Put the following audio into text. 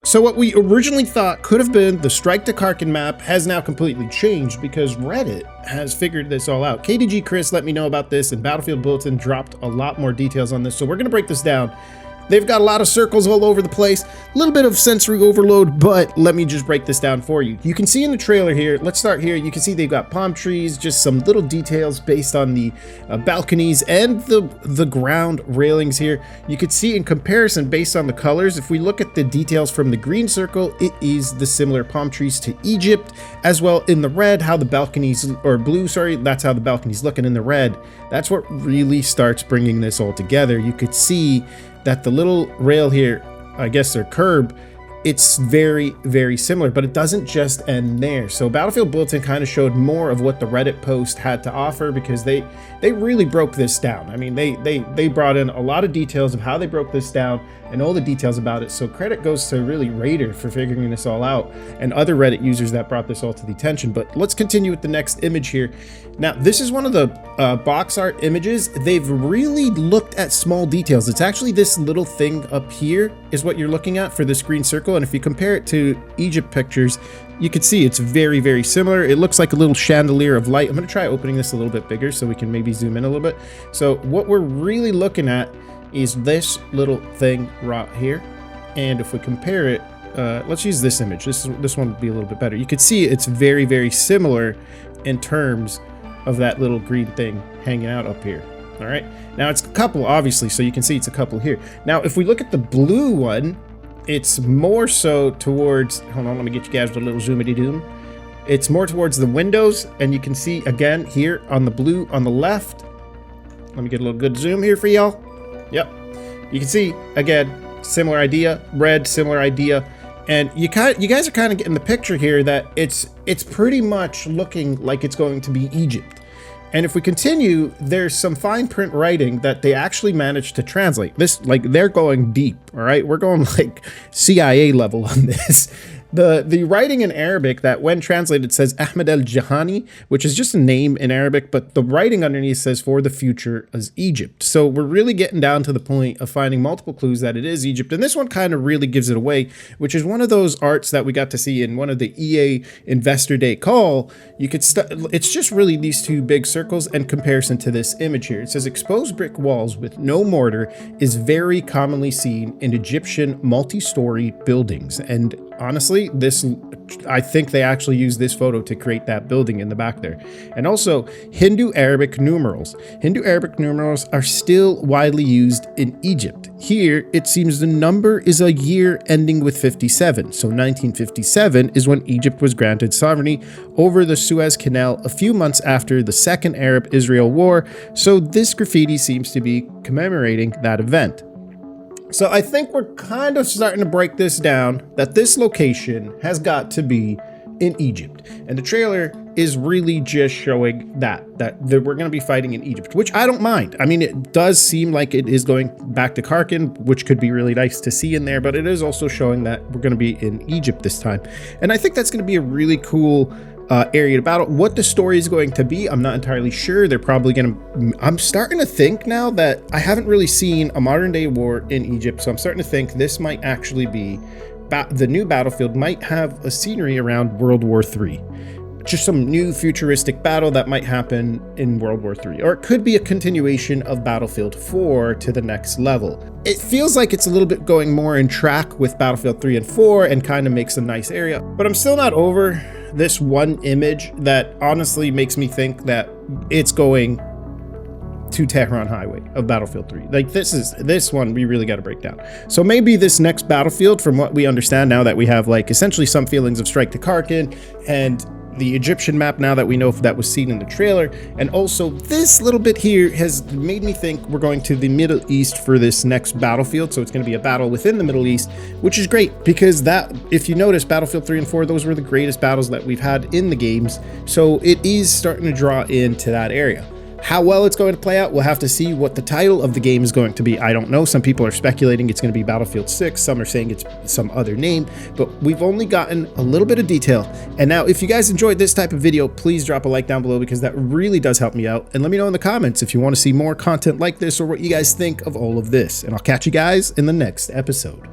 So what we originally thought could have been the Strike to Karkand map has now completely changed because Reddit has figured this all out. KDG Chris let me know about this, and Battlefield Bulletin dropped a lot more details on this, so we're going to break this down. They've got a lot of circles all over the place, a little bit of sensory overload, but let me just break this down for you. You can see in the trailer here, let's start here, you can see they've got palm trees, just some little details based on the balconies and the ground railings here. You could see in comparison based on the colors, if we look at the details from the green circle, it is the similar palm trees to Egypt, as well in the red, how the balconies, or blue, sorry, that's how the balconies look, and in the red, that's what really starts bringing this all together. You could see that the little rail here, I guess their curb, it's very, very similar, but it doesn't just end there. So Battlefield Bulletin kind of showed more of what the Reddit post had to offer because they really broke this down. I mean, they brought in a lot of details of how they broke this down and all the details about it. So credit goes to really Raider for figuring this all out and other Reddit users that brought this all to the attention. But let's continue with the next image here. Now, this is one of the box art images. They've really looked at small details. It's actually this little thing up here is what you're looking at for this green circle. And if you compare it to Egypt pictures, you can see it's very, very similar. It looks like a little chandelier of light. I'm going to try opening this a little bit bigger so we can maybe zoom in a little bit. So what we're really looking at is this little thing right here. And if we compare it, let's use this image. This one would be a little bit better. You can see it's very, very similar in terms of that little green thing hanging out up here. All right. Now it's a couple, obviously, so you can see it's a couple here. Now, if we look at the blue one, it's more so towards, hold on, let me get you guys with a little zoomity doom. It's more towards the windows, and you can see again here on the blue on the left. Let me get a little good zoom here for y'all. Yep. You can see again, similar idea, red, similar idea. And you guys are kind of getting the picture here that it's pretty much looking like it's going to be Egypt. And if we continue, there's some fine print writing that they actually managed to translate. This, like, they're going deep, all right? We're going like CIA level on this. The writing in Arabic that when translated says Ahmed al-Jahani, which is just a name in Arabic, but the writing underneath says for the future as Egypt. So we're really getting down to the point of finding multiple clues that it is Egypt. And this one kind of really gives it away, which is one of those arts that we got to see in one of the EA Investor Day call. You could it's just really these two big circles in comparison to this image here. It says exposed brick walls with no mortar is very commonly seen in Egyptian multi-story buildings. And honestly, I think they actually used this photo to create that building in the back there. And also Hindu Arabic numerals. Hindu Arabic numerals are still widely used in Egypt. Here, it seems the number is a year ending with 57. So 1957 is when Egypt was granted sovereignty over the Suez Canal a few months after the Second Arab-Israel War. So this graffiti seems to be commemorating that event. So I think we're kind of starting to break this down, that this location has got to be in Egypt. And the trailer is really just showing that we're going to be fighting in Egypt, which I don't mind. I mean, it does seem like it is going back to Karkand, which could be really nice to see in there, but it is also showing that we're going to be in Egypt this time. And I think that's going to be a really cool area to battle. What the story is going to be, I'm not entirely sure. They're probably I'm starting to think now that I haven't really seen a modern day war in Egypt, so I'm starting to think this might actually be the new Battlefield might have a scenery around World War III. Just some new futuristic battle that might happen in World War III, or it could be a continuation of Battlefield 4 to the next level. It feels like it's a little bit going more in track with Battlefield 3 and 4 and kind of makes a nice area, but I'm still not over this one image that honestly makes me think that it's going to Tehran Highway of Battlefield 3. Like this one we really got to break down. So maybe this next Battlefield, from what we understand now that we have like essentially some feelings of Strike to Karkand and the Egyptian map now that we know that was seen in the trailer, and also this little bit here has made me think we're going to the Middle East for this next Battlefield. So it's going to be a battle within the Middle East, which is great because that, if you notice, Battlefield 3 and 4, those were the greatest battles that we've had in the games. So it is starting to draw into that area. How well it's going to play out, we'll have to see. What the title of the game is going to be, I don't know. Some people are speculating it's going to be Battlefield 6. Some are saying it's some other name, but we've only gotten a little bit of detail. And now, if you guys enjoyed this type of video, please drop a like down below because that really does help me out. And let me know in the comments if you want to see more content like this or what you guys think of all of this. And I'll catch you guys in the next episode.